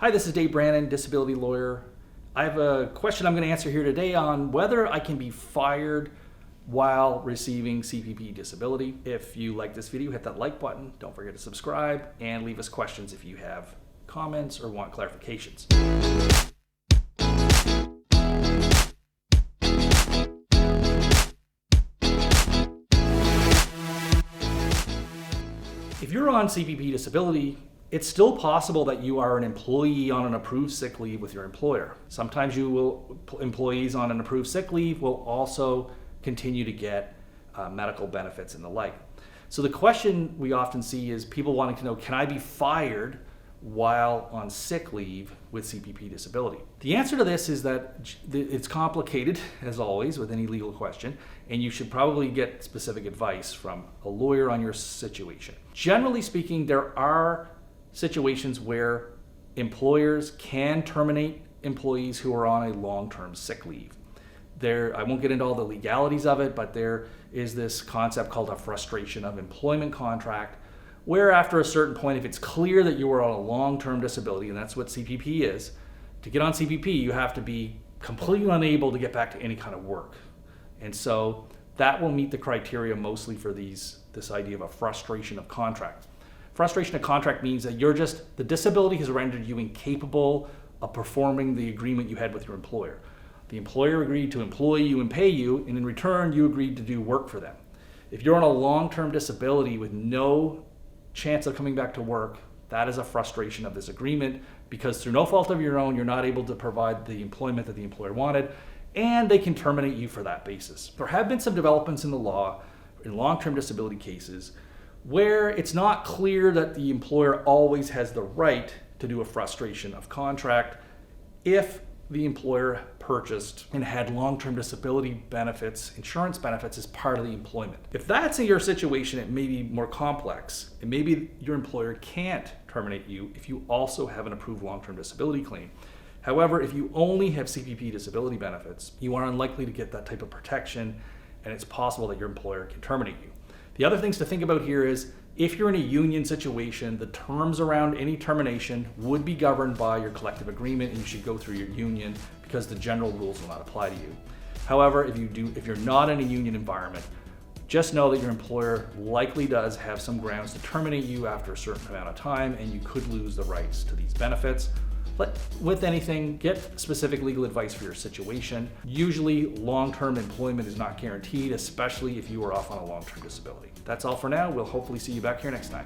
Hi, this is Dave Brannon, disability lawyer. I have a question I'm going to answer here today on whether I can be fired while receiving CPP disability. If you like this video, hit that like button. Don't forget to subscribe and leave us questions if you have comments or want clarifications. If you're on CPP disability, it's still possible that you are an employee on an approved sick leave with your employer. Sometimes employees on an approved sick leave will also continue to get medical benefits and the like. So the question we often see is people wanting to know, can I be fired while on sick leave with CPP disability? The answer to this is that it's complicated, as always, with any legal question, and you should probably get specific advice from a lawyer on your situation. Generally speaking, there are situations where employers can terminate employees who are on a long-term sick leave. I won't get into all the legalities of it, but there is this concept called a frustration of employment contract, where after a certain point, if it's clear that you are on a long-term disability, and that's what CPP is, to get on CPP, you have to be completely unable to get back to any kind of work. And so that will meet the criteria mostly for this idea of a frustration of contract. Frustration of contract means that the disability has rendered you incapable of performing the agreement you had with your employer. The employer agreed to employ you and pay you, and in return, you agreed to do work for them. If you're on a long-term disability with no chance of coming back to work, that is a frustration of this agreement, because through no fault of your own, you're not able to provide the employment that the employer wanted, and they can terminate you for that basis. There have been some developments in the law in long-term disability cases where it's not clear that the employer always has the right to do a frustration of contract if the employer purchased and had long-term disability benefits, insurance benefits as part of the employment. If that's in your situation, it may be more complex, and maybe your employer can't terminate you if you also have an approved long-term disability claim. However, if you only have CPP disability benefits, you are unlikely to get that type of protection, and it's possible that your employer can terminate you. The other things to think about here is if you're in a union situation, the terms around any termination would be governed by your collective agreement, and you should go through your union because the general rules will not apply to you. However, if you're not in a union environment, just know that your employer likely does have some grounds to terminate you after a certain amount of time, and you could lose the rights to these benefits. But with anything, get specific legal advice for your situation. Usually, long-term employment is not guaranteed, especially if you are off on a long-term disability. That's all for now. We'll hopefully see you back here next time.